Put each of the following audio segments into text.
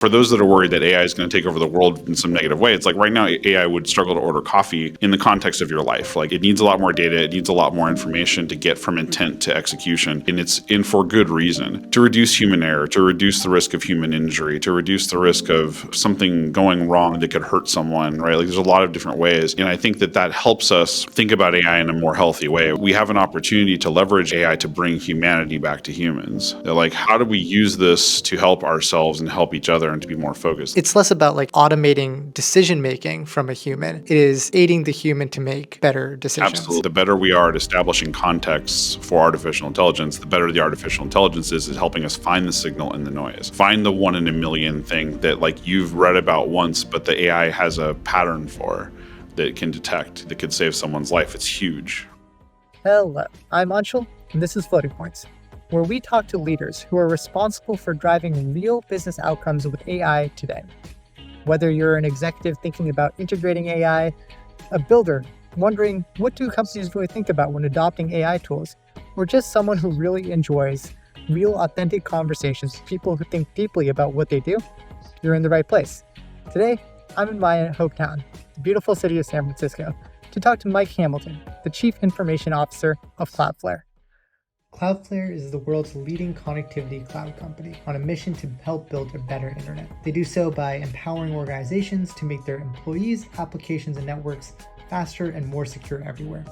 For those that are worried that AI is going to take over the world in some negative way, it's like right now AI would struggle to order coffee in the context of your life. Like it needs a lot more data, it needs a lot more information to get from intent to execution. And it's in for good reason. To reduce human error, to reduce the risk of human injury, to reduce the risk of something going wrong that could hurt someone, right? Like there's a lot of different ways. And I think that helps us think about AI in a more healthy way. We have an opportunity to leverage AI to bring humanity back to humans. Like how do we use this to help ourselves and help each other and to be more focused? It's less about like automating decision making from a human. It is aiding the human to make better decisions. Absolutely. The better we are at establishing contexts for artificial intelligence, the better the artificial intelligence is helping us find the signal in the noise. Find the 1 in a million thing that like you've read about once, but the AI has a pattern for that it can detect that could save someone's life. It's huge. Hello, I'm Anshul, and this is Floating Points, where we talk to leaders who are responsible for driving real business outcomes with AI today. Whether you're an executive thinking about integrating AI, a builder wondering what do companies really think about when adopting AI tools, or just someone who really enjoys real authentic conversations with people who think deeply about what they do, you're in the right place. Today, I'm in my hometown, the beautiful city of San Francisco, to talk to Mike Hamilton, the Chief Information Officer of Cloudflare. Cloudflare is the world's leading connectivity cloud company on a mission to help build a better internet. They do so by empowering organizations to make their employees, applications, and networks faster and more secure everywhere,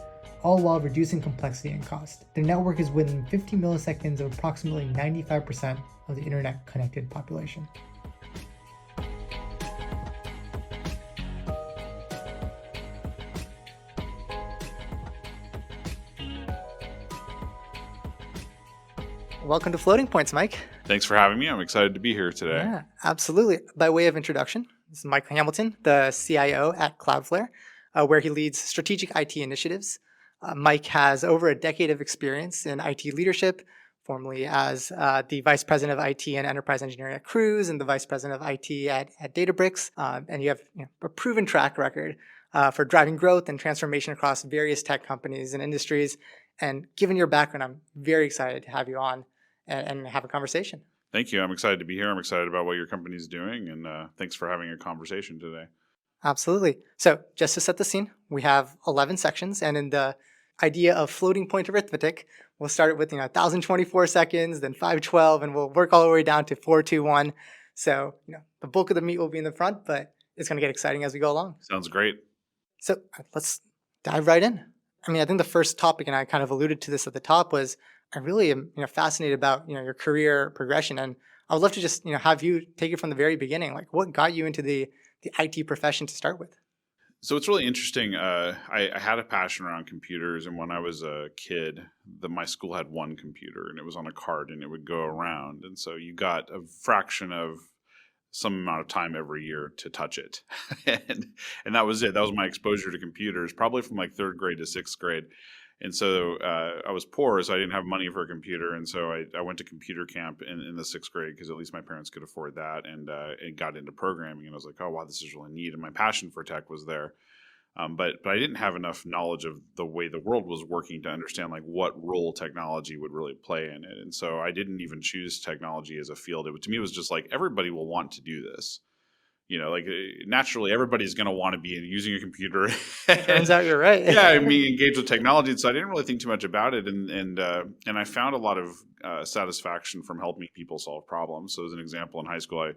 all while reducing complexity and cost. Their network is within 50 milliseconds of approximately 95% of the internet connected population. Welcome to Floating Points, Mike. Thanks for having me. I'm excited to be here today. Yeah, absolutely. By way of introduction, this is Mike Hamilton, the CIO at Cloudflare, where he leads strategic IT initiatives. Mike has over a decade of experience in IT leadership, formerly as the Vice President of IT and Enterprise Engineering at Cruise and the Vice President of IT at Databricks. And you have a proven track record for driving growth and transformation across various tech companies and industries. And given your background, I'm very excited to have you on and have a conversation. Thank you. I'm excited to be here. I'm excited about what your company is doing, and thanks for having a conversation today. Absolutely. So just to set the scene, we have 11 sections, and in the idea of floating point arithmetic, we'll start it with 1,024 seconds, then 512, and we'll work all the way down to 421. So the bulk of the meat will be in the front, but it's going to get exciting as we go along. Sounds great. So let's dive right in. I think the first topic, and I kind of alluded to this at the top, was I really am fascinated about your career progression, and I would love to just have you take it from the very beginning. Like, what got you into the IT profession to start with? So it's really interesting. I had a passion around computers, and when I was a kid, my school had one computer, and it was on a cart, and it would go around, and so you got a fraction of some amount of time every year to touch it, and that was it. That was my exposure to computers, probably from like 3rd grade to 6th grade. And so I was poor, so I didn't have money for a computer. And so I went to computer camp in the 6th grade because at least my parents could afford that, and got into programming. And I was like, oh, wow, this is really neat. And my passion for tech was there. But I didn't have enough knowledge of the way the world was working to understand like what role technology would really play in it. And so I didn't even choose technology as a field. To me, it was just like everybody will want to do this. Naturally, everybody's going to want to be using a computer. Turns out you're right. Yeah, engaged with technology. So I didn't really think too much about it, and I found a lot of satisfaction from helping people solve problems. So as an example, in high school,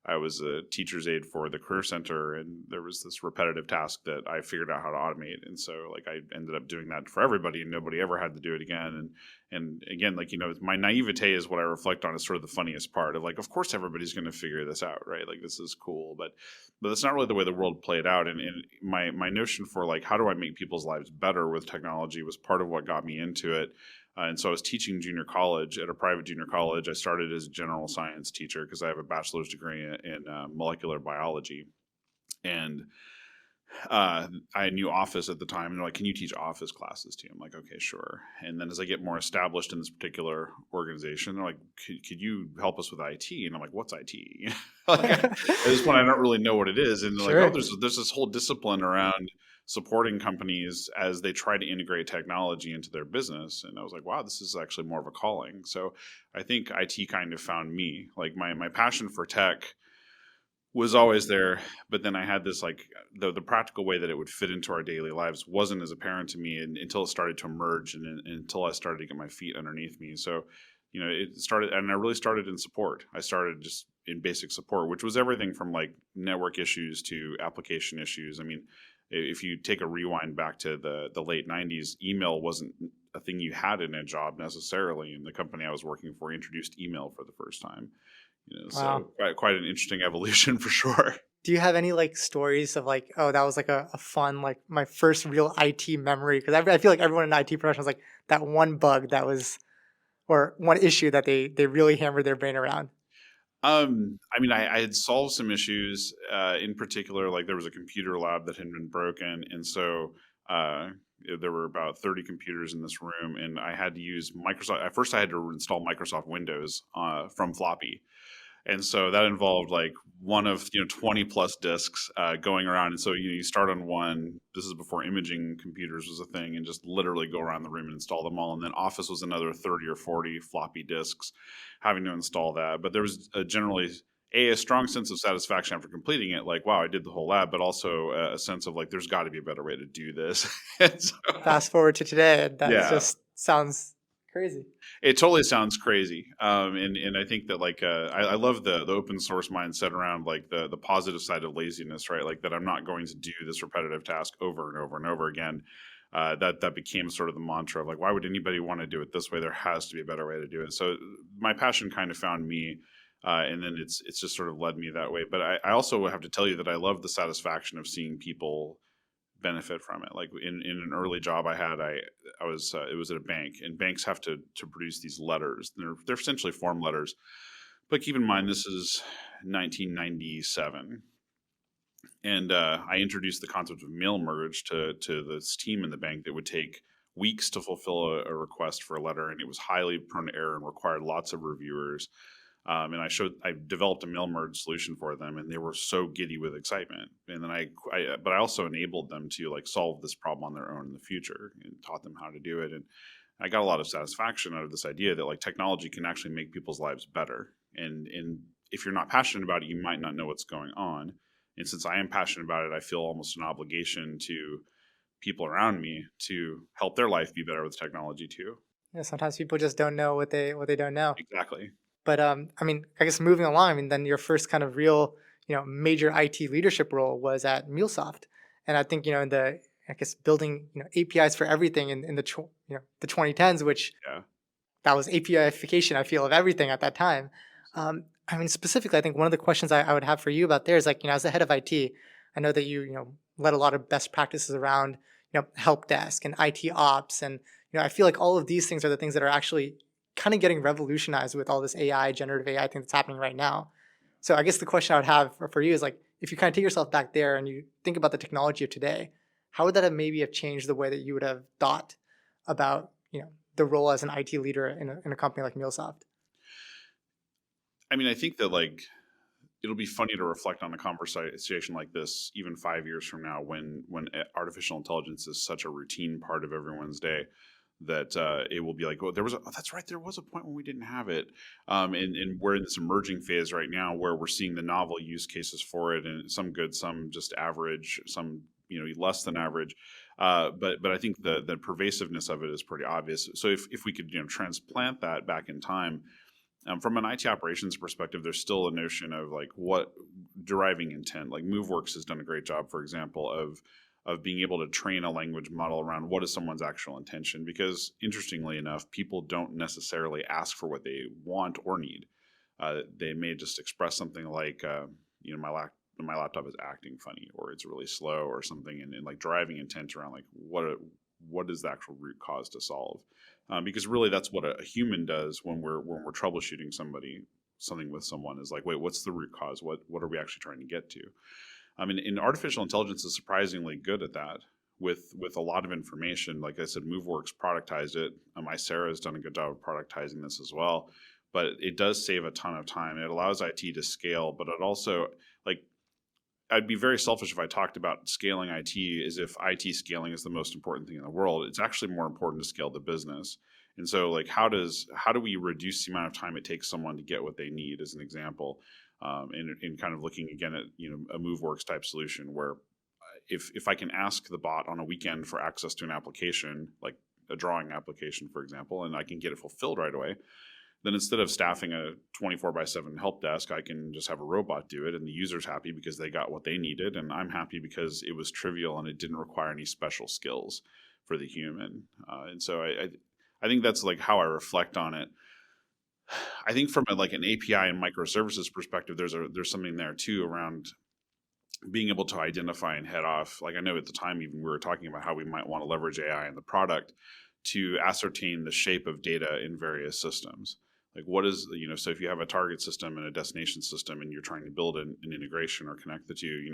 I was a teacher's aide for the Career Center, and there was this repetitive task that I figured out how to automate. And so like I ended up doing that for everybody, and nobody ever had to do it again. And again, my naivete is what I reflect on as sort of the funniest part of like, of course everybody's going to figure this out, right? Like this is cool, but that's not really the way the world played out. And my notion for like, how do I make people's lives better with technology was part of what got me into it. And so I was teaching junior college at a private junior college. I started as a general science teacher because I have a bachelor's degree in molecular biology. And I knew Office at the time. And they're like, can you teach Office classes too? I'm like, okay, sure. And then as I get more established in this particular organization, they're like, could you help us with IT? And I'm like, what's IT? At this point, I don't really know what it is. And they're Sure. like, oh, there's this whole discipline around supporting companies as they try to integrate technology into their business. And I was like, wow, this is actually more of a calling. So I think IT kind of found me. Like my passion for tech was always there, but then I had this like the practical way that it would fit into our daily lives wasn't as apparent to me until it started to emerge and until I started to get my feet underneath me. So, it started, and I really started in support. I started just in basic support, which was everything from like network issues to application issues. I mean, if you take a rewind back to the late '90s, email wasn't a thing you had in a job necessarily. And the company I was working for introduced email for the first time. Wow. So quite an interesting evolution for sure. Do you have any like stories of like, oh, that was like a fun, like my first real IT memory? Because I feel like everyone in IT professionals like that one bug that was, or one issue that they really hammered their brain around. I mean, I had solved some issues. In particular, like there was a computer lab that had been broken, and so there were about 30 computers in this room, and I had to use Microsoft. At first, I had to install Microsoft Windows from floppy, and so that involved like one of 20 plus disks going around. And so you start on one. This is before imaging computers was a thing, and just literally go around the room and install them all. And then Office was another 30 or 40 floppy disks, having to install that. But there was generally a strong sense of satisfaction after completing it, like wow, I did the whole lab, but also a sense of like there's got to be a better way to do this. And so, Fast forward to today, and that yeah, just sounds crazy. it totally sounds crazy, and I think that like I love the open source mindset around like the positive side of laziness, right? Like that I'm not going to do this repetitive task over and over and over again. That became sort of the mantra of like, why would anybody want to do it this way? There has to be a better way to do it. So my passion kind of found me, and then it's just sort of led me that way. But I also have to tell you that I love the satisfaction of seeing people benefit from it. Like in an early job I had, I was it was at a bank, and banks have to produce these letters. They're essentially form letters, but keep in mind this is 1997, and I introduced the concept of mail merge to this team in the bank that would take weeks to fulfill a request for a letter, and it was highly prone to error and required lots of reviewers. And I developed a mail merge solution for them, and they were so giddy with excitement. And then but I also enabled them to like solve this problem on their own in the future, and taught them how to do it. And I got a lot of satisfaction out of this idea that like technology can actually make people's lives better. And if you're not passionate about it, you might not know what's going on. And since I am passionate about it, I feel almost an obligation to people around me to help their life be better with technology too. Yeah, sometimes people just don't know what they don't know. Exactly. But I mean, I guess moving along, I mean, then your first kind of real, major IT leadership role was at MuleSoft, and I think in the I guess building APIs for everything in the 2010s, which Yeah. that was APIification, I feel, of everything at that time. I mean, specifically, I think one of the questions I would have for you about there is like, as the head of IT, I know that you led a lot of best practices around, help desk and IT ops. And, I feel like all of these things are the things that are actually kind of getting revolutionized with all this AI, generative AI thing that's happening right now. So I guess the question I would have for you is like, if you kind of take yourself back there and you think about the technology of today, how would that have changed the way that you would have thought about, the role as an IT leader in a company like MuleSoft? I mean, I think that like it'll be funny to reflect on a conversation like this even 5 years from now, when artificial intelligence is such a routine part of everyone's day, that it will be like, oh, that's right, there was a point when we didn't have it, and we're in this emerging phase right now where we're seeing the novel use cases for it, and some good, some just average, some less than average. But I think the pervasiveness of it is pretty obvious. So if we could transplant that back in time, from an IT operations perspective, there's still a notion of like what deriving intent. Like MoveWorks has done a great job, for example, of being able to train a language model around what is someone's actual intention. Because interestingly enough, people don't necessarily ask for what they want or need. They may just express something like, my laptop is acting funny, or it's really slow, or something, and like driving intent around like what is the actual root cause to solve. Because really that's what a human does when we're troubleshooting something with someone, is like, wait, what's the root cause? What are we actually trying to get to? I mean, and artificial intelligence is surprisingly good at that with a lot of information. Like I said, MoveWorks productized it. Icera has done a good job of productizing this as well. But it does save a ton of time. It allows IT to scale, but it also, like, I'd be very selfish if I talked about scaling IT as if IT scaling is the most important thing in the world. It's actually more important to scale the business. And so, like, how do we reduce the amount of time it takes someone to get what they need, as an example? in kind of looking again at a MoveWorks type solution where if I can ask the bot on a weekend for access to an application, like a drawing application, for example, and I can get it fulfilled right away, then instead of staffing a 24/7 help desk, I can just have a robot do it, and the user's happy because they got what they needed, and I'm happy because it was trivial and it didn't require any special skills for the human. And so I think that's like how I reflect on it. I think from like an API and microservices perspective, there's something there too around being able to identify and head off. Like I know at the time even we were talking about how we might want to leverage AI in the product to ascertain the shape of data in various systems. Like what is, so if you have a target system and a destination system and you're trying to build an integration or connect the two,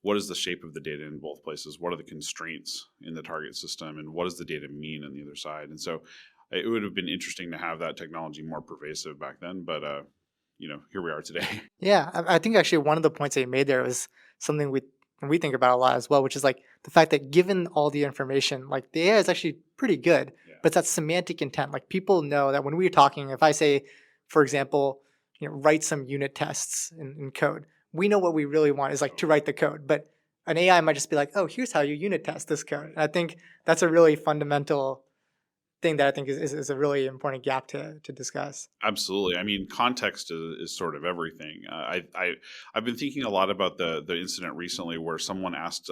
what is the shape of the data in both places? What are the constraints in the target system and what does the data mean on the other side? And so it would have been interesting to have that technology more pervasive back then, but here we are today. Yeah, I think actually one of the points that you made there was something we think about a lot as well, which is like the fact that given all the information, like the AI is actually pretty good, but it's that semantic intent. Like people know that when we're talking, if I say, for example, write some unit tests in code, we know what we really want is like to write the code, but an AI might just be like, oh, here's how you unit test this code. And I think that's a really fundamental thing that I think is a really important gap to discuss. Absolutely. I mean, context is sort of everything. I've been thinking a lot about the incident recently where someone asked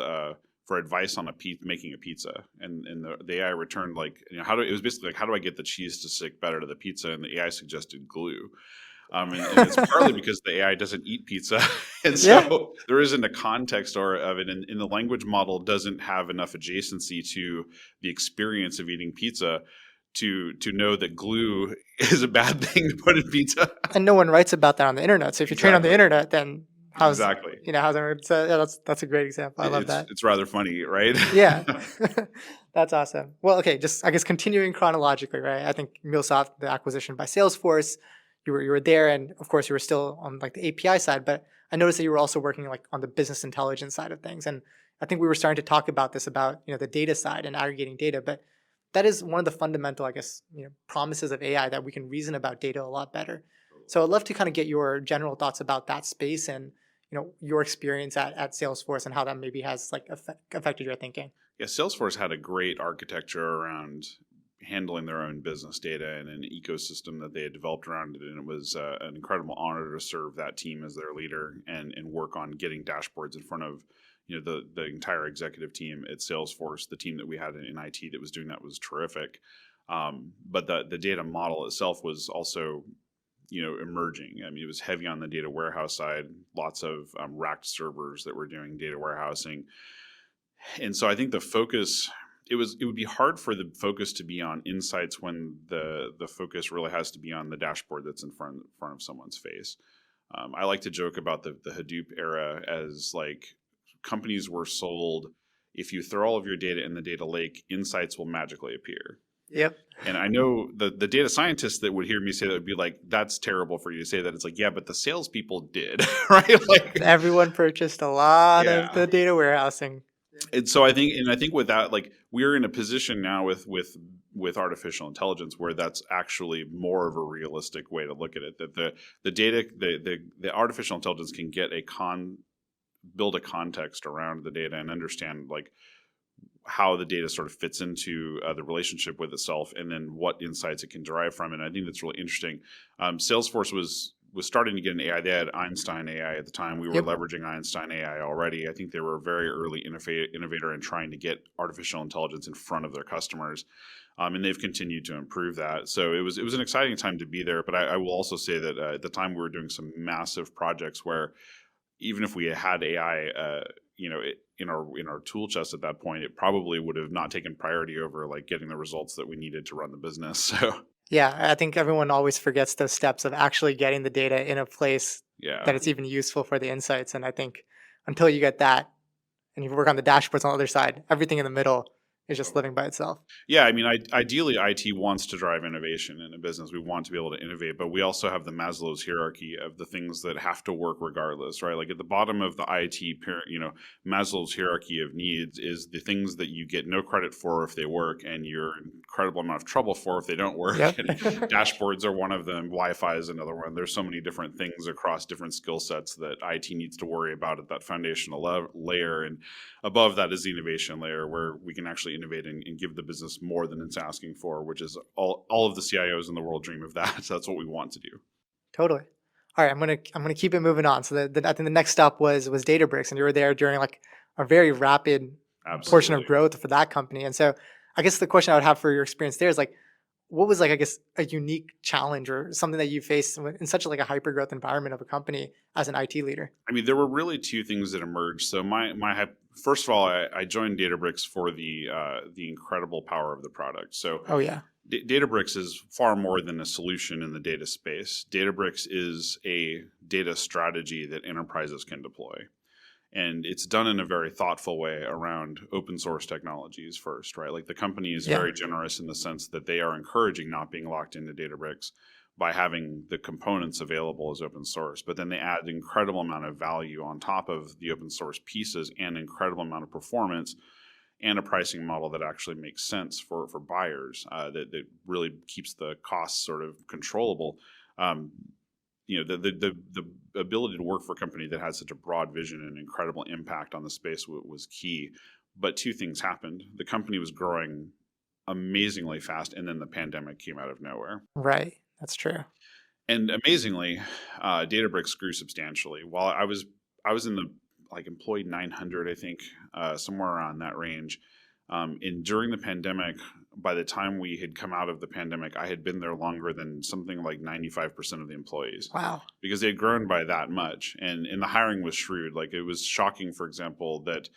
for advice on making a pizza, and the AI returned like, it was basically like, how do I get the cheese to stick better to the pizza? And the AI suggested glue. And it's partly because the AI doesn't eat pizza, and so there isn't a context of it, and the language model doesn't have enough adjacency to the experience of eating pizza to know that glue is a bad thing to put in pizza. And no one writes about that on the internet. So if you train on the internet, then how's how's it? So that's a great example. I love that. It's rather funny, right? Yeah, that's awesome. Well, okay, just I guess continuing chronologically, right? I think MuleSoft, the acquisition by Salesforce, you were there, and of course you were still on like the API side, but I noticed that you were also working like on the business intelligence side of things, and I think we were starting to talk about this about the data side and aggregating data, but that is one of the fundamental, I guess, promises of AI, that we can reason about data a lot better. So I'd love to kind of get your general thoughts about that space and your experience at Salesforce and how that maybe has like affected your thinking. Yeah, Salesforce had a great architecture around handling their own business data and an ecosystem that they had developed around it, and it was an incredible honor to serve that team as their leader and work on getting dashboards in front of the entire executive team at Salesforce. The team that we had in IT that was doing that was terrific, but the data model itself was also emerging. I mean, it was heavy on the data warehouse side, lots of racked servers that were doing data warehousing, and so I think the focus. It would be hard for the focus to be on insights when the focus really has to be on the dashboard that's in front of someone's face. I like to joke about the Hadoop era as like companies were sold, if you throw all of your data in the data lake, insights will magically appear. Yep. And I know the data scientists that would hear me say that would be like, that's terrible for you to say that. It's like, yeah, but the salespeople did, right? Like everyone purchased a lot of the data warehousing. And so I think with that, like we're in a position now with artificial intelligence where that's actually more of a realistic way to look at it. That the data, the artificial intelligence can get build a context around the data and understand like how the data sort of fits into the relationship with itself, and then what insights it can derive from it. And I think that's really interesting. Salesforce was starting to get an AI. They had Einstein AI at the time. We were leveraging Einstein AI already. I think they were a very early innovator in trying to get artificial intelligence in front of their customers. And they've continued to improve that. So it was an exciting time to be there. But I will also say that at the time we were doing some massive projects where even if we had AI, in our tool chest at that point, it probably would have not taken priority over like getting the results that we needed to run the business. So. Yeah, I think everyone always forgets those steps of actually getting the data in a place that it's even useful for the insights. And I think until you get that and you work on the dashboards on the other side, everything in the middle is just living by itself. Yeah, I mean, ideally, IT wants to drive innovation in a business. We want to be able to innovate, but we also have the Maslow's hierarchy of the things that have to work regardless, right? Like at the bottom of the IT, Maslow's hierarchy of needs is the things that you get no credit for if they work, and you're in incredible amount of trouble for if they don't work. Yep. And dashboards are one of them. Wi-Fi is another one. There's so many different things across different skill sets that IT needs to worry about at that foundational layer, and above that is the innovation layer where we can actually innovate and give the business more than it's asking for, which is all of the CIOs in the world dream of that. So that's what we want to do. Totally. All right, I'm gonna keep it moving on. So I think the next stop was Databricks, and you were there during like a very rapid portion of Absolutely. growth for that company. And so I guess the question I would have for your experience there is like, what was like, I guess, a unique challenge or something that you faced in such like a hyper growth environment of a company as an IT leader? I mean, there were really two things that emerged. So first of all, I joined Databricks for the incredible power of the product. So Oh yeah. Databricks is far more than a solution in the data space. Databricks is a data strategy that enterprises can deploy. And it's done in a very thoughtful way around open source technologies first, right? Like the company is Yeah. very generous in the sense that they are encouraging not being locked into Databricks by having the components available as open source. But then they add an incredible amount of value on top of the open source pieces and an incredible amount of performance and a pricing model that actually makes sense for buyers, that really keeps the costs sort of controllable. The ability to work for a company that has such a broad vision and incredible impact on the space was key. But two things happened. The company was growing amazingly fast, and then the pandemic came out of nowhere. Right. That's true. And amazingly, Databricks grew substantially. While I was in the like employee 900, I think, somewhere around that range. And during the pandemic, by the time we had come out of the pandemic, I had been there longer than something like 95% of the employees. Wow. Because they had grown by that much. And the hiring was shrewd. Like it was shocking, for example, that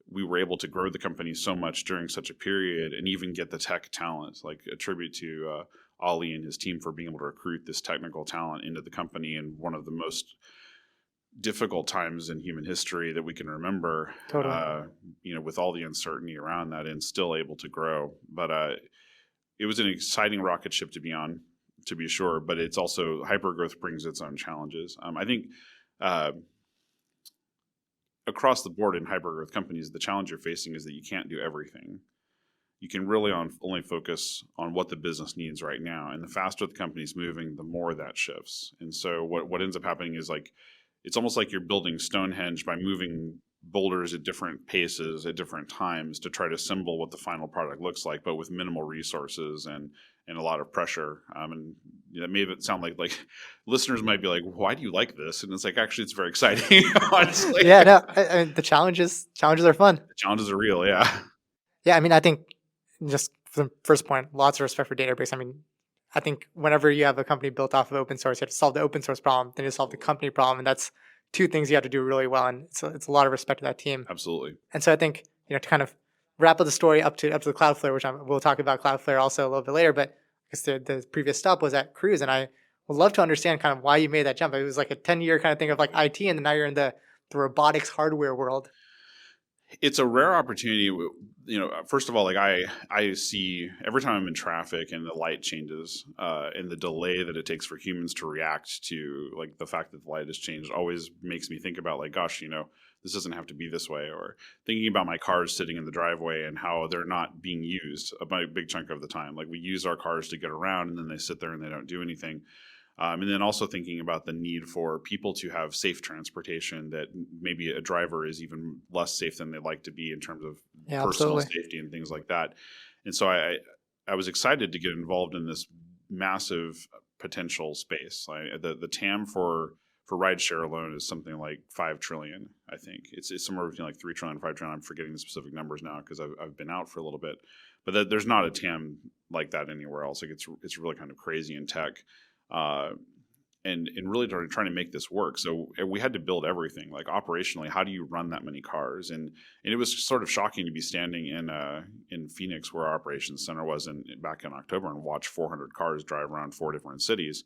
we were able to grow the company so much during such a period and even get the tech talent. Like a tribute to Ali and his team for being able to recruit this technical talent into the company in one of the most difficult times in human history that we can remember. Totally. With all the uncertainty around that, and still able to grow. But it was an exciting rocket ship to be on, to be sure. But it's also hypergrowth brings its own challenges. I think across the board in hypergrowth companies, the challenge you're facing is that you can't do everything. You can really only focus on what the business needs right now. And the faster the company's moving, the more that shifts. And so what ends up happening is like, it's almost like you're building Stonehenge by moving boulders at different paces at different times to try to assemble what the final product looks like, but with minimal resources and a lot of pressure. And that may sound like listeners might be like, why do you like this? And it's like, actually, it's very exciting, honestly. Yeah, no, I mean, the challenges are fun. The challenges are real, yeah. Yeah, I mean, I think just for the first point, lots of respect for Databricks. I mean, I think whenever you have a company built off of open source, you have to solve the open source problem, then you solve the company problem, and that's two things you have to do really well. And it's a lot of respect to that team. Absolutely. And so I think to kind of wrap up the story up to the Cloudflare, which we'll talk about Cloudflare also a little bit later. But I guess the previous stop was at Cruise, and I would love to understand kind of why you made that jump. It was like a 10-year kind of thing of like IT, and then now you're in the robotics hardware world. It's a rare opportunity. First of all, like I see every time I'm in traffic and the light changes, and the delay that it takes for humans to react to like the fact that the light has changed always makes me think about like, gosh, this doesn't have to be this way. Or thinking about my cars sitting in the driveway and how they're not being used a big chunk of the time. Like we use our cars to get around, and then they sit there and they don't do anything. And then also thinking about the need for people to have safe transportation, that maybe a driver is even less safe than they'd like to be in terms of personal safety and things like that. And so I was excited to get involved in this massive potential space. The TAM for rideshare alone is something like 5 trillion, I think. It's somewhere between like 3 trillion, 5 trillion. I'm forgetting the specific numbers now because I've been out for a little bit. But there's not a TAM like that anywhere else. Like it's really kind of crazy in tech. And really trying to make this work. So we had to build everything, like operationally, how do you run that many cars? And it was sort of shocking to be standing in Phoenix, where our operations center was back in October, and watch 400 cars drive around 4 different cities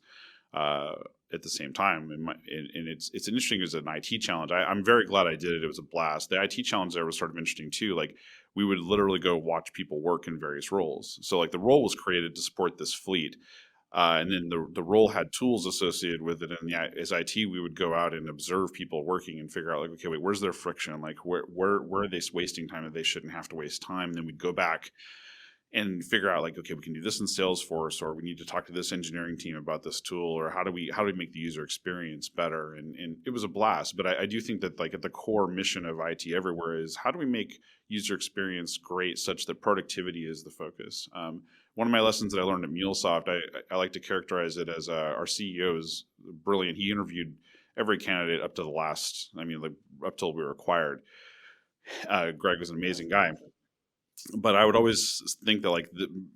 at the same time. And it's interesting as an IT challenge. I'm very glad I did it. It was a blast. The IT challenge there was sort of interesting too. Like we would literally go watch people work in various roles. So like the role was created to support this fleet. And then the role had tools associated with it. And as IT, we would go out and observe people working and figure out like, okay, wait, where's their friction? Like where are they wasting time if they shouldn't have to waste time? And then we'd go back and figure out like, okay, we can do this in Salesforce, or we need to talk to this engineering team about this tool, or how do we make the user experience better? And it was a blast. But I do think that like at the core mission of IT everywhere is how do we make user experience great such that productivity is the focus. One of my lessons that I learned at MuleSoft, I like to characterize it as our CEO is brilliant. He interviewed every candidate up to the last, like up till we were acquired. Greg was an amazing guy. But I would always think that like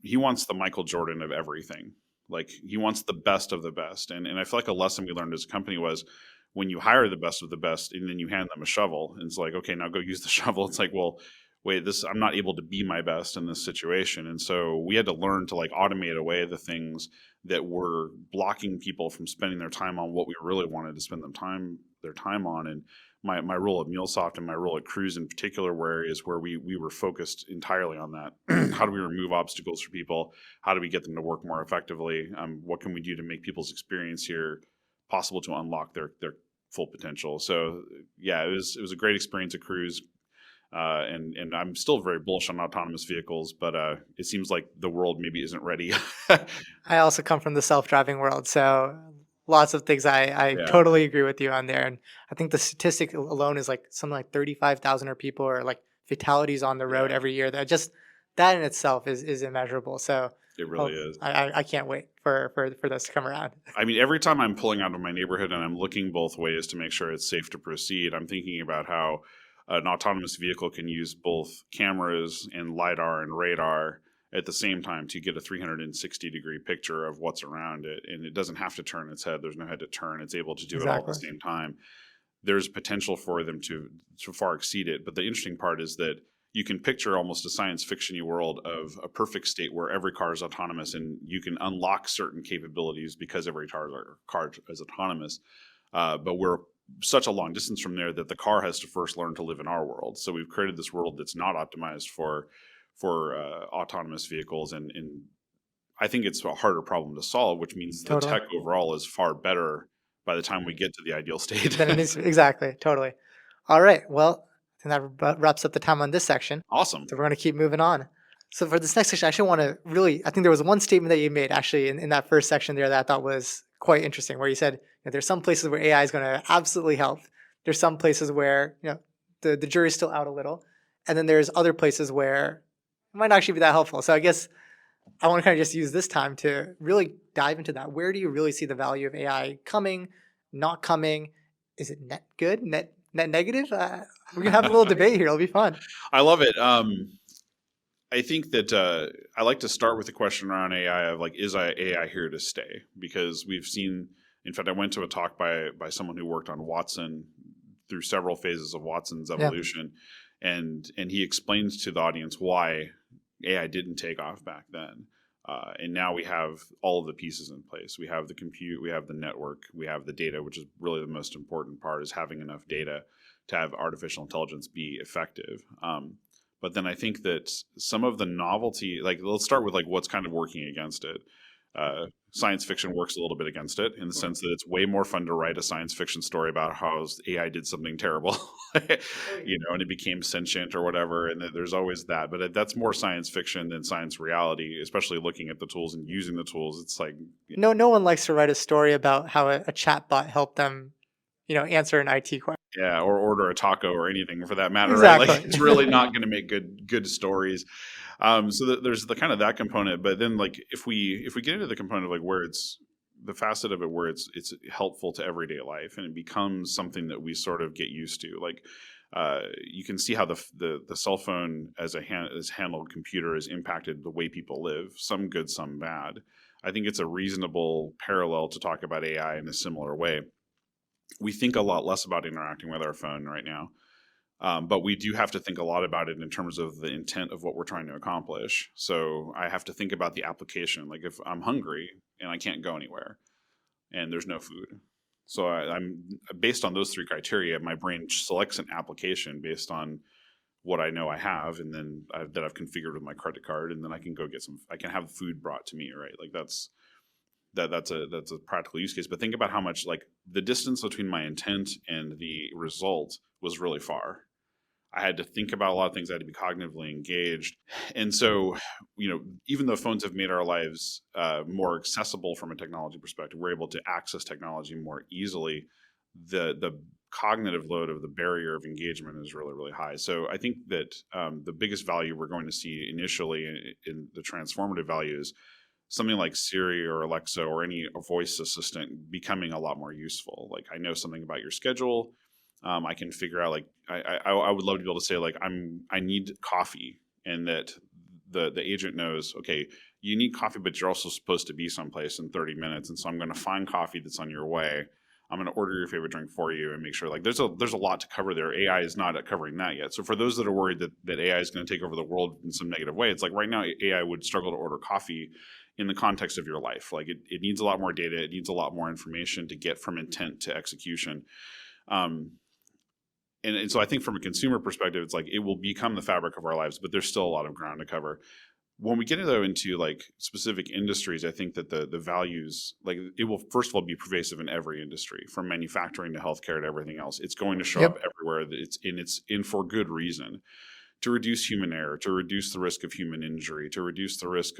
he wants the Michael Jordan of everything. Like he wants the best of the best. And I feel like a lesson we learned as a company was when you hire the best of the best and then you hand them a shovel, and it's like, okay, now go use the shovel. It's like, well, wait, I'm not able to be my best in this situation. And so we had to learn to like automate away the things that were blocking people from spending their time on what we really wanted to spend their time on. And my role at MuleSoft and my role at Cruise in particular were areas where we were focused entirely on that. How do we remove obstacles for people? How do we get them to work more effectively? What can we do to make people's experience here possible to unlock their full potential? So yeah, it was a great experience at Cruise. And I'm still very bullish on autonomous vehicles, but it seems like the world maybe isn't ready. I also come from the self-driving world, so lots of things I Yeah. totally agree with you on there. And I think the statistic alone is like something like 35,000 or people are like fatalities on the road Yeah. every year. That in itself is immeasurable. So It really is. I can't wait for this to come around. I mean, every time I'm pulling out of my neighborhood and I'm looking both ways to make sure it's safe to proceed, I'm thinking about how an autonomous vehicle can use both cameras and LiDAR and radar at the same time to get a 360-degree picture of what's around it. And it doesn't have to turn its head. There's no head to turn. It's able to do it all at the same time. There's potential for them to far exceed it. But the interesting part is that you can picture almost a science fiction-y world of a perfect state where every car is autonomous and you can unlock certain capabilities because every car is autonomous. But we're such a long distance from there that the car has to first learn to live in our world. So we've created this world that's not optimized for autonomous vehicles, and I think it's a harder problem to solve, which means the tech overall is far better by the time we get to the ideal state. Then it is, exactly, totally. All right, well, I think that wraps up the time on this section. Awesome. So we're going to keep moving on. So for this next section, I actually want to I think there was one statement that you made actually in that first section there that I thought was quite interesting, where you said there's some places where AI is going to absolutely help. There's some places where the jury's still out a little, and then there's other places where it might not actually be that helpful. So I guess I want to kind of just use this time to really dive into that. Where do you really see the value of AI coming, not coming? Is it net good, net negative? We're going to have a little debate here. It'll be fun. I love it. I think that I like to start with the question around AI of like, is AI here to stay? Because we've seen, in fact, I went to a talk by someone who worked on Watson through several phases of Watson's evolution. And he explains to the audience why AI didn't take off back then. And now we have all of the pieces in place. We have the compute, we have the network, we have the data, which is really the most important part, is having enough data to have artificial intelligence be effective. But then I think that some of the novelty, like let's start with like what's kind of working against it. Science fiction works a little bit against it in the sense that it's way more fun to write a science fiction story about how AI did something terrible, and it became sentient or whatever. And there's always that, but that's more science fiction than science reality, especially looking at the tools and using the tools. It's like, no one likes to write a story about how a chatbot helped them, answer an IT question. Yeah, or order a taco or anything for that matter, Exactly. right? Like it's really not going to make good stories. So there's the kind of that component, but then like if we get into the component of like where it's the facet of it where it's helpful to everyday life and it becomes something that we sort of get used to, like you can see how the cell phone as handled computer has impacted the way people live, some good, some bad. I think it's a reasonable parallel to talk about AI in a similar way. We think a lot less about interacting with our phone right now. But we do have to think a lot about it in terms of the intent of what we're trying to accomplish. So I have to think about the application. Like if I'm hungry and I can't go anywhere and there's no food. So I'm based on those three criteria, my brain selects an application based on what I know I have, and then that I've configured with my credit card, and then I can go get I can have food brought to me, right? Like that's a practical use case. But think about how much, like, the distance between my intent and the result was really far. I had to think about a lot of things. I had to be cognitively engaged. And so, even though phones have made our lives more accessible from a technology perspective, we're able to access technology more easily. The cognitive load of the barrier of engagement is really, really high. So I think that the biggest value we're going to see initially in the transformative value is something like Siri or Alexa or any voice assistant becoming a lot more useful. Like, I know something about your schedule. I can figure out, like, I would love to be able to say, like, I need coffee, and that the agent knows, okay, you need coffee, but you're also supposed to be someplace in 30 minutes, and so I'm going to find coffee that's on your way. I'm going to order your favorite drink for you and make sure, like, there's a lot to cover there. AI is not covering that yet. So for those that are worried that AI is going to take over the world in some negative way, it's like right now AI would struggle to order coffee in the context of your life. Like, it needs a lot more data. It needs a lot more information to get from intent to execution. And so I think from a consumer perspective, it's like it will become the fabric of our lives, but there's still a lot of ground to cover. When we get into like specific industries, I think that the values, like, it will first of all be pervasive in every industry, from manufacturing to healthcare to everything else. It's going to show up everywhere. It's in for good reason, to reduce human error, to reduce the risk of human injury, to reduce the risk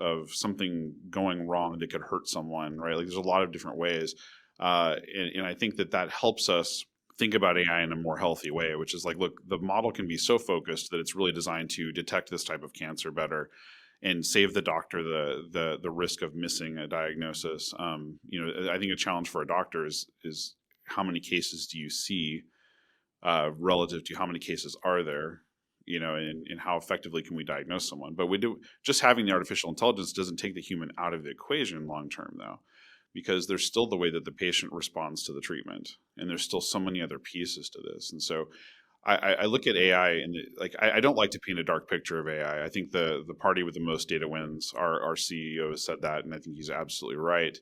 of something going wrong that could hurt someone, right? Like, there's a lot of different ways. And I think that helps us think about AI in a more healthy way, which is like, look, the model can be so focused that it's really designed to detect this type of cancer better and save the doctor the risk of missing a diagnosis. I think a challenge for a doctor is how many cases do you see relative to how many cases are there, and how effectively can we diagnose someone. But just having the artificial intelligence doesn't take the human out of the equation long term, though, because there's still the way that the patient responds to the treatment, and there's still so many other pieces to this. And so I look at AI, and I don't like to paint a dark picture of AI. I think the party with the most data wins. Our CEO has said that, and I think he's absolutely right.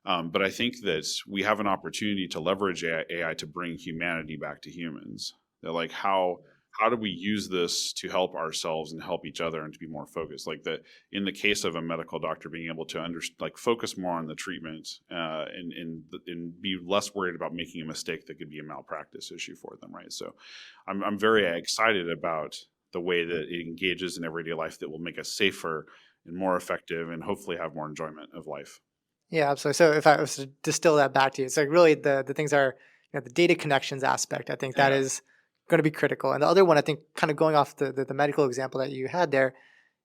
But I think that we have an opportunity to leverage AI to bring humanity back to humans. They're like, how do we use this to help ourselves and help each other and to be more focused? Like, in the case of a medical doctor, being able to focus more on the treatment and be less worried about making a mistake that could be a malpractice issue for them, right? So I'm very excited about the way that it engages in everyday life that will make us safer and more effective and hopefully have more enjoyment of life. Yeah, absolutely. So if I was to distill that back to you, it's like really the things are, the data connections aspect. I think that is going to be critical. And the other one, I think, kind of going off the medical example that you had there,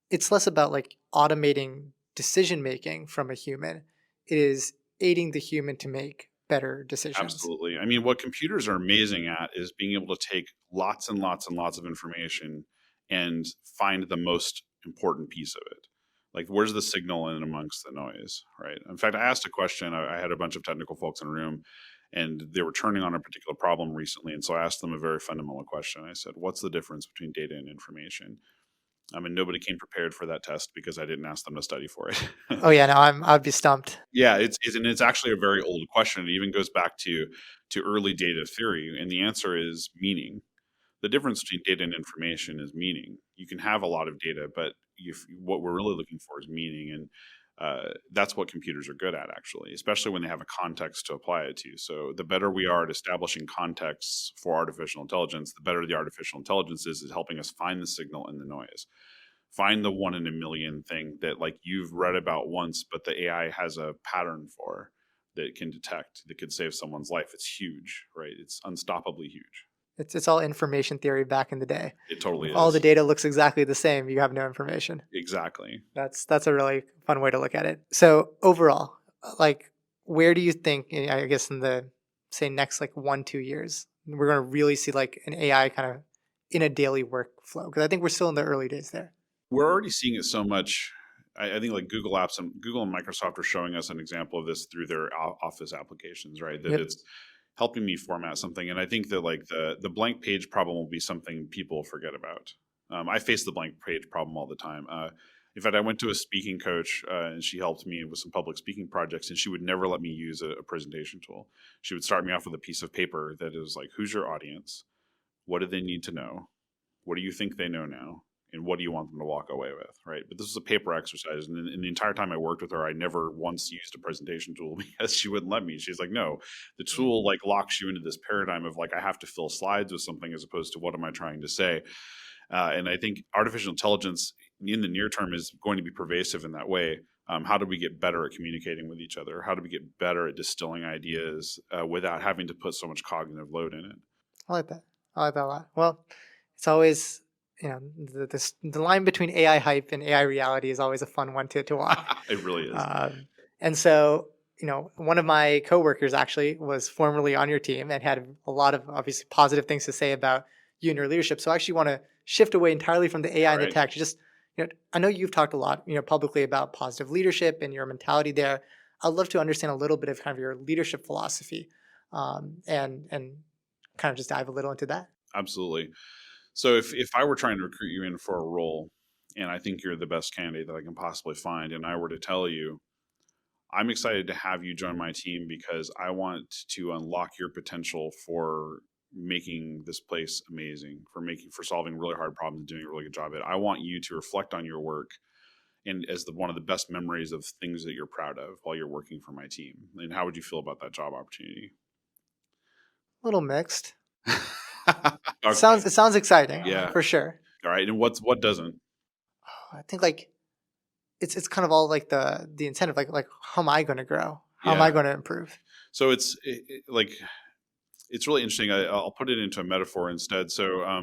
it's less about like automating decision making from a human. It is aiding the human to make better decisions. Absolutely. I mean, what computers are amazing at is being able to take lots and lots and lots of information and find the most important piece of it. Like, where's the signal in amongst the noise, right? In fact, I asked a question. I had a bunch of technical folks in a room, and they were turning on a particular problem recently. And so I asked them a very fundamental question. I said, what's the difference between data and information? I mean, nobody came prepared for that test because I didn't ask them to study for it. Oh yeah, no, I'd be stumped. Yeah, it's actually a very old question. It even goes back to early data theory, and the answer is meaning. The difference between data and information is meaning. You can have a lot of data, but what we're really looking for is meaning, and that's what computers are good at, actually, especially when they have a context to apply it to. So the better we are at establishing contexts for artificial intelligence, the better the artificial intelligence is at helping us find the signal in the noise. Find the 1 in a million thing that, like, you've read about once, but the AI has a pattern for that it can detect that could save someone's life. It's huge, right? It's unstoppably huge. It's all information theory back in the day. It totally If is. all the data looks exactly the same, you have no information. Exactly. That's a really fun way to look at it. So overall, like, where do you think, I guess in the, say, next like 1-2 years, we're going to really see like an AI kind of in a daily workflow? Because I think we're still in the early days there. We're already seeing it so much. I think like Google and Microsoft are showing us an example of this through their Office applications, right? That It's helping me format something. And I think that, like, the blank page problem will be something people forget about. I face the blank page problem all the time. In fact, I went to a speaking coach and she helped me with some public speaking projects, and she would never let me use a presentation tool. She would start me off with a piece of paper that is like, who's your audience? What do they need to know? What do you think they know now? And what do you want them to walk away with, right? But this was a paper exercise. And in the entire time I worked with her, I never once used a presentation tool because she wouldn't let me. She's like, no, the tool like locks you into this paradigm of like, I have to fill slides with something as opposed to what am I trying to say? And I think artificial intelligence in the near term is going to be pervasive in that way. How do we get better at communicating with each other? How do we get better at distilling ideas without having to put so much cognitive load in it? I like that. I like that a lot. Well, it's always, the line between AI hype and AI reality is always a fun one to walk. It really is. And so, one of my coworkers actually was formerly on your team and had a lot of obviously positive things to say about you and your leadership. So I actually want to shift away entirely from the AI and the Right. tech. Just, I know you've talked a lot, publicly about positive leadership and your mentality there. I'd love to understand a little bit of kind of your leadership philosophy, and kind of just dive a little into that. Absolutely. So if I were trying to recruit you in for a role, and I think you're the best candidate that I can possibly find, and I were to tell you, I'm excited to have you join my team because I want to unlock your potential for making this place amazing, for solving really hard problems and doing a really good job at it. I want you to reflect on your work and as one of the best memories of things that you're proud of while you're working for my team. And how would you feel about that job opportunity? A little mixed. Okay. It sounds exciting, Yeah. for sure. All right. And what doesn't? I think like it's kind of all like the incentive, like how am I going to grow? How am Yeah. I going to improve? So like it's really interesting. I'll put it into a metaphor instead. So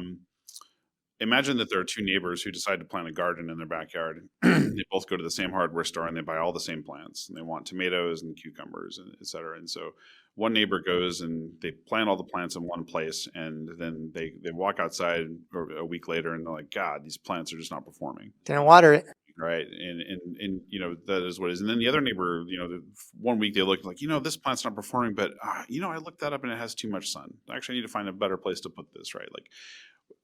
imagine that there are two neighbors who decide to plant a garden in their backyard. They both go to the same hardware store and they buy all the same plants. And they want tomatoes and cucumbers and et cetera. And so one neighbor goes and they plant all the plants in one place, and then they walk outside a week later and they're like, God, these plants are just not performing. Didn't water it. Right. And that is what it is. And then the other neighbor, one week they look like, this plant's not performing, but I looked that up and it has too much sun. Actually, I need to find a better place to put this, right? Like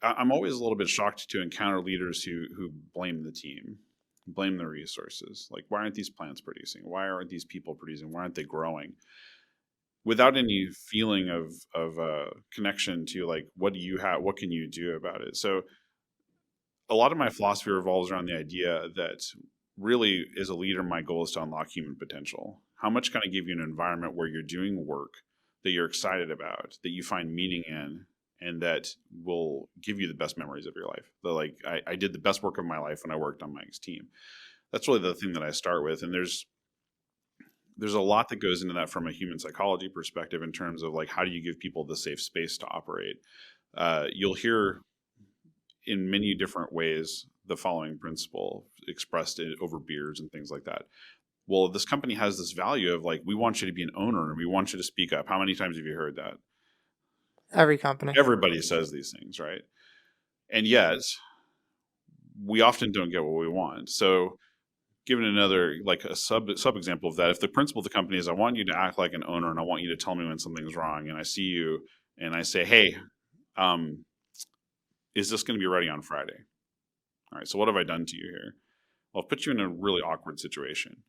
I'm always a little bit shocked to encounter leaders who blame the team, blame the resources. Like, why aren't these plants producing? Why aren't these people producing? Why aren't they growing? Without any feeling of connection to like, what do you have? What can you do about it? So a lot of my philosophy revolves around the idea that really, as a leader, my goal is to unlock human potential. How much can I give you an environment where you're doing work that you're excited about, that you find meaning in, and that will give you the best memories of your life? I did the best work of my life when I worked on Mike's team. That's really the thing that I start with. And there's a lot that goes into that from a human psychology perspective in terms of like, how do you give people the safe space to operate? You'll hear in many different ways the following principle expressed over beers and things like that. Well, this company has this value of like, we want you to be an owner and we want you to speak up. How many times have you heard that? Every company. Everybody says these things, right? And yet we often don't get what we want. So given another, like a sub example of that, if the principle of the company is I want you to act like an owner and I want you to tell me when something's wrong, and I see you and I say, hey, is this going to be ready on Friday? All right, so what have I done to you here? Well, I've put you in a really awkward situation.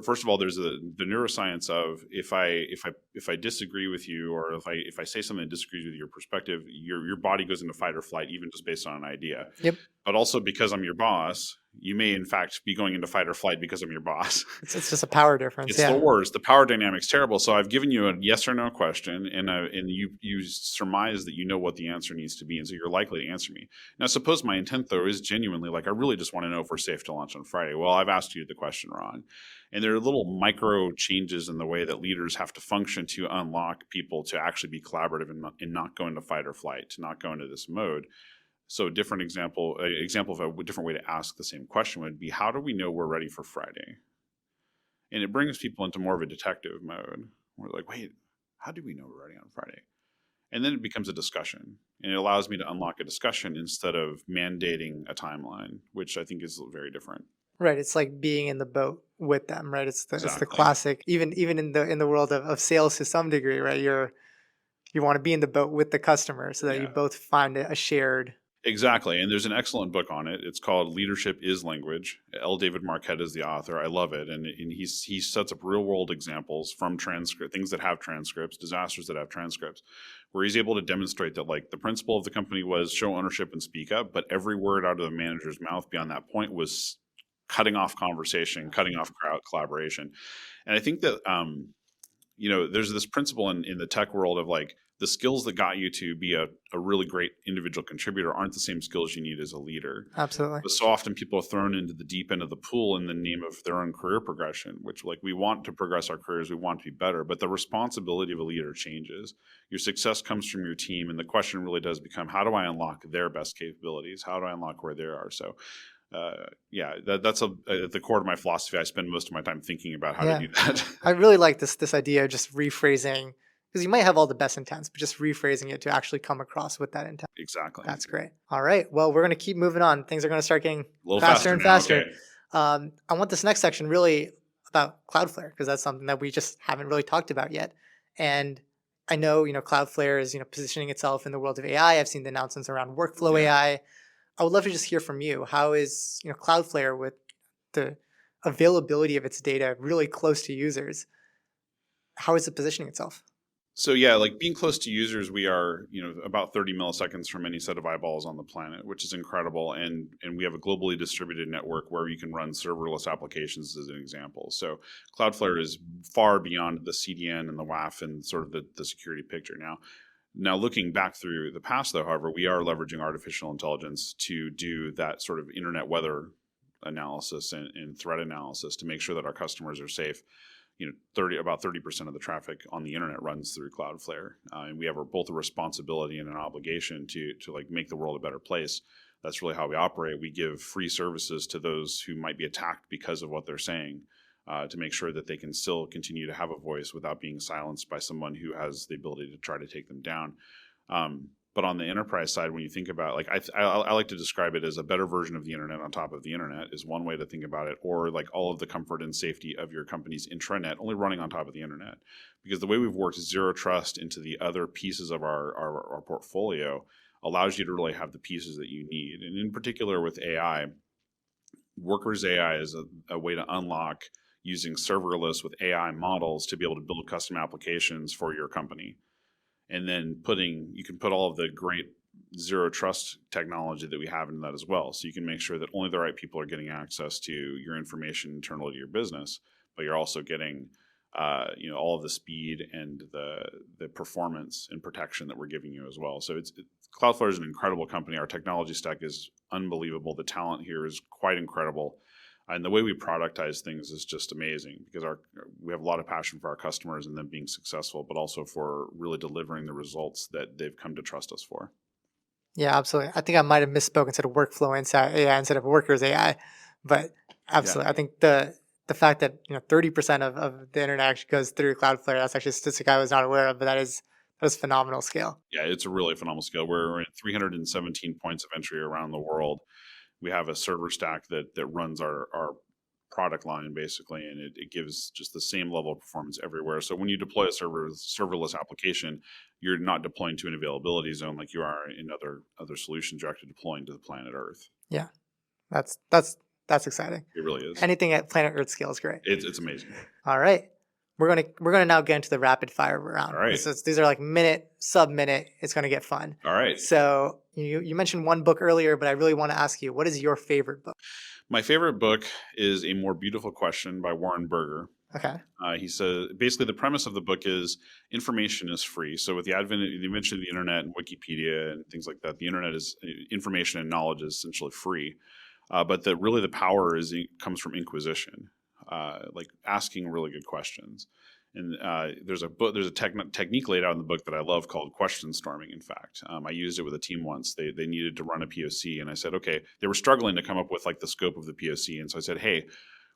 First of all, there's the neuroscience of if I disagree with you, or if I say something that disagrees with your perspective, your body goes into fight or flight, even just based on an idea. Yep. But also because I'm your boss, you may in fact be going into fight or flight because I'm your boss. It's just a power difference. It's the worst. The power dynamic's terrible. So I've given you a yes or no question, and you surmise that you know what the answer needs to be, and so you're likely to answer me. Now, suppose my intent though is genuinely like I really just want to know if we're safe to launch on Friday. Well, I've asked you the question wrong, and there are little micro changes in the way that leaders have to function to unlock people to actually be collaborative and not go into fight or flight, to not go into this mode. So, different example of a different way to ask the same question would be, how do we know we're ready for Friday? And it brings people into more of a detective mode. We're like, wait, how do we know we're ready on Friday? And then it becomes a discussion. And it allows me to unlock a discussion instead of mandating a timeline, which I think is very different. Right. It's like being in the boat with them, right? It's the Exactly. classic, even in the world of sales to some degree, right? You want to be in the boat with the customer so that you both find a shared. Exactly. And there's an excellent book on it. It's called Leadership is Language. L. David Marquette is the author. I love it. And he sets up real world examples from things that have transcripts, disasters that have transcripts, where he's able to demonstrate that like the principle of the company was show ownership and speak up, but every word out of the manager's mouth beyond that point was cutting off conversation, cutting off collaboration. And I think that there's this principle in the tech world of like the skills that got you to be a really great individual contributor aren't the same skills you need as a leader. Absolutely. But so often people are thrown into the deep end of the pool in the name of their own career progression, which like we want to progress our careers, we want to be better, but the responsibility of a leader changes. Your success comes from your team, and the question really does become, how do I unlock their best capabilities? How do I unlock where they are? So that's at the core of my philosophy. I spend most of my time thinking about how to do that. I really like this idea of just rephrasing, because you might have all the best intents, but just rephrasing it to actually come across with that intent. Exactly. That's great. All right. Well, we're going to keep moving on. Things are going to start getting A little faster and now, faster. okay. I want this next section really about Cloudflare, because that's something that we just haven't really talked about yet. And I know, Cloudflare is, positioning itself in the world of AI. I've seen the announcements around workflow AI. I would love to just hear from you. How is, Cloudflare, with the availability of its data really close to users, how is it positioning itself? So yeah, like being close to users, we are, about 30 milliseconds from any set of eyeballs on the planet, which is incredible. And we have a globally distributed network where you can run serverless applications as an example. So Cloudflare is far beyond the CDN and the WAF and sort of the security picture now. Now, looking back through the past, though, however, we are leveraging artificial intelligence to do that sort of internet weather analysis and threat analysis to make sure that our customers are safe. About 30% of the traffic on the internet runs through Cloudflare, and we have both a responsibility and an obligation to like make the world a better place. That's really how we operate. We give free services to those who might be attacked because of what they're saying, to make sure that they can still continue to have a voice without being silenced by someone who has the ability to try to take them down. But on the enterprise side, when you think about, like, I like to describe it as a better version of the internet on top of the internet is one way to think about it, or like all of the comfort and safety of your company's intranet only running on top of the internet. Because the way we've worked zero trust into the other pieces of our portfolio allows you to really have the pieces that you need. And in particular with AI, Workers AI is a way to unlock using serverless with AI models to be able to build custom applications for your company. And then you can put all of the great zero trust technology that we have in that as well. So you can make sure that only the right people are getting access to your information internal to your business, but you're also getting, all of the speed and the performance and protection that we're giving you as well. So Cloudflare is an incredible company. Our technology stack is unbelievable. The talent here is quite incredible. And the way we productize things is just amazing, because we have a lot of passion for our customers and them being successful, but also for really delivering the results that they've come to trust us for. Yeah, absolutely. I think I might have misspoken to the workflow AI instead of workers AI, but absolutely. Yeah. I think the fact that 30% of the internet actually goes through Cloudflare, that's actually a statistic I was not aware of, but that is phenomenal scale. Yeah, it's a really phenomenal scale. We're at 317 points of entry around the world. We have a server stack that runs our product line basically, and it gives just the same level of performance everywhere. So when you deploy a serverless application, you're not deploying to an availability zone like you are in other solutions. You're actually deploying to the planet Earth. Yeah, that's exciting. It really is. Anything at planet Earth scale is great. It's amazing. All right. We're gonna now get into the rapid fire round. All right. These are like minute, sub-minute. It's gonna get fun. All right. So you mentioned one book earlier, but I really want to ask you, what is your favorite book? My favorite book is A More Beautiful Question by Warren Berger. Okay. He says basically the premise of the book is information is free. So with the invention of the internet and Wikipedia and things like that, the internet is information and knowledge is essentially free. But the power comes from inquisition. Like asking really good questions. And there's a technique laid out in the book that I love called question storming. In fact, I used it with a team once. They needed to run a POC, and I said, okay, they were struggling to come up with like the scope of the POC, and so I said, hey,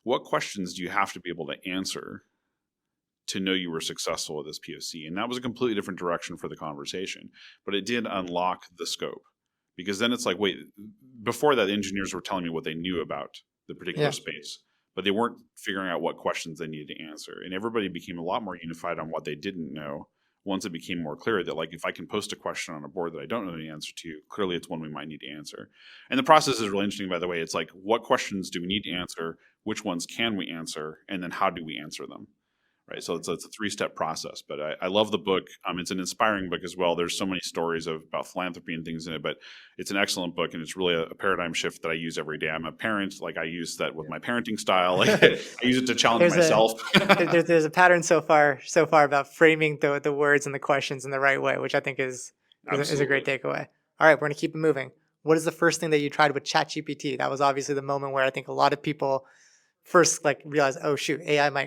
what questions do you have to be able to answer to know you were successful with this POC? And that was a completely different direction for the conversation, but it did unlock the scope, because then it's like, wait, before that, engineers were telling me what they knew about the particular space, but they weren't figuring out what questions they needed to answer. And everybody became a lot more unified on what they didn't know once it became more clear that, like, if I can post a question on a board that I don't know the answer to, clearly it's one we might need to answer. And the process is really interesting, by the way. It's like, what questions do we need to answer? Which ones can we answer? And then how do we answer them? right? So it's a 3-step process. But I love the book. It's an inspiring book as well. There's so many stories about philanthropy and things in it, but it's an excellent book, and it's really a paradigm shift that I use every day. I'm a parent, like I use that with my parenting style. Like I use it to challenge myself. There's a pattern so far about framing the words and the questions in the right way, which I think is a great takeaway. All right, we're going to keep it moving. What is the first thing that you tried with ChatGPT? That was obviously the moment where I think a lot of people first realize, oh shoot,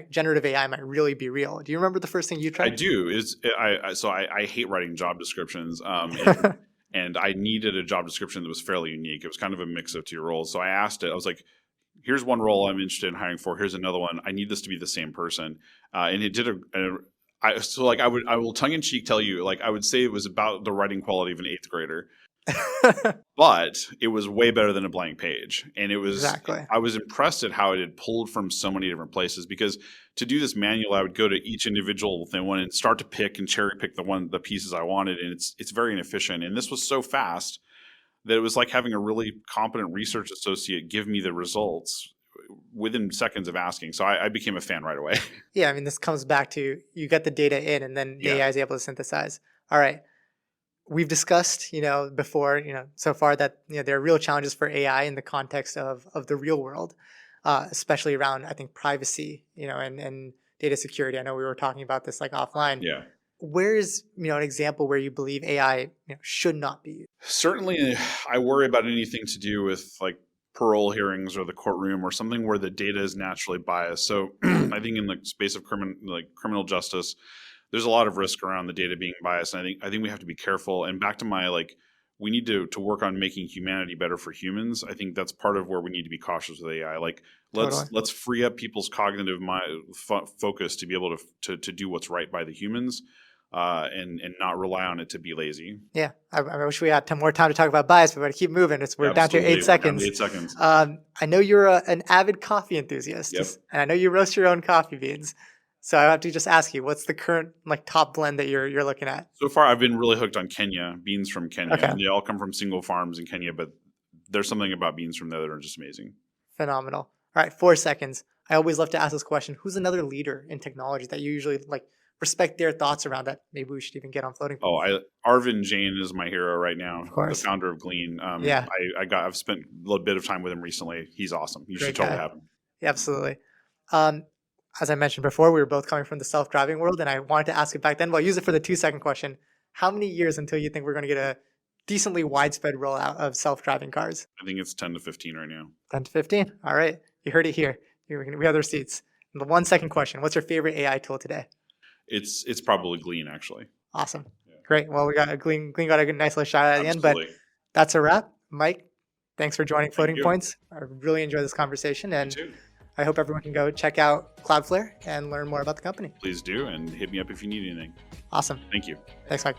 generative AI might really be real. Do you remember the first thing you tried? I do. I hate writing job descriptions, and I needed a job description that was fairly unique. It was kind of a mix of 2 roles. So I asked it. I was like, here's one role I'm interested in hiring for. Here's another one. I need this to be the same person. And it did I will tongue in cheek tell you, I would say it was about the writing quality of an 8th grader. But it was way better than a blank page. And it was exactly. I was impressed at how it had pulled from so many different places, because to do this manual, I would go to each individual thing and start to pick and cherry pick the pieces I wanted. And it's very inefficient. And this was so fast that it was like having a really competent research associate give me the results within seconds of asking. So I became a fan right away. Yeah, I mean, this comes back to you get the data in, and then the AI is able to synthesize. All right. We've discussed, before, so far that, there are real challenges for AI in the context of the real world, especially around, I think, privacy, and data security. I know we were talking about this offline. Yeah. Where is, an example where you believe AI should not be used? Certainly, I worry about anything to do with parole hearings or the courtroom or something where the data is naturally biased. So I think in the space of criminal justice, there's a lot of risk around the data being biased. And I think we have to be careful. And back to my we need to work on making humanity better for humans. I think that's part of where we need to be cautious with AI. Let's free up people's cognitive focus to be able to do what's right by the humans, and not rely on it to be lazy. Yeah, I wish we had more time to talk about bias, but we're going to keep moving. We're down to 8 seconds. 8 seconds. I know you're an avid coffee enthusiast, yep. And I know you roast your own coffee beans. So I have to just ask you, what's the current top blend that you're looking at? So far, I've been really hooked on Kenya, beans from Kenya. Okay. They all come from single farms in Kenya, but there's something about beans from there that are just amazing. Phenomenal. All right, 4 seconds. I always love to ask this question. Who's another leader in technology that you usually respect their thoughts around that maybe we should even get on floating points? Arvind Jain is my hero right now. Of course. The founder of Glean. Yeah. I've spent a little bit of time with him recently. He's awesome. You should totally have him. Yeah, absolutely. As I mentioned before, we were both coming from the self-driving world, and I wanted to ask it back then, but I'll use it for the 2-second question. How many years until you think we're going to get a decently widespread rollout of self-driving cars? I think it's 10 to 15 right now. 10 to 15? All right. You heard it here. We have the receipts. And the 1-second question, what's your favorite AI tool today? It's probably Glean, actually. Awesome. Yeah. Great. Well, we got Glean got a nice little shout out at the end, but that's a wrap. Mike, thanks for joining Floating Points. I really enjoyed this conversation, and I hope everyone can go check out Cloudflare and learn more about the company. Please do, and hit me up if you need anything. Awesome. Thank you. Thanks, Mike.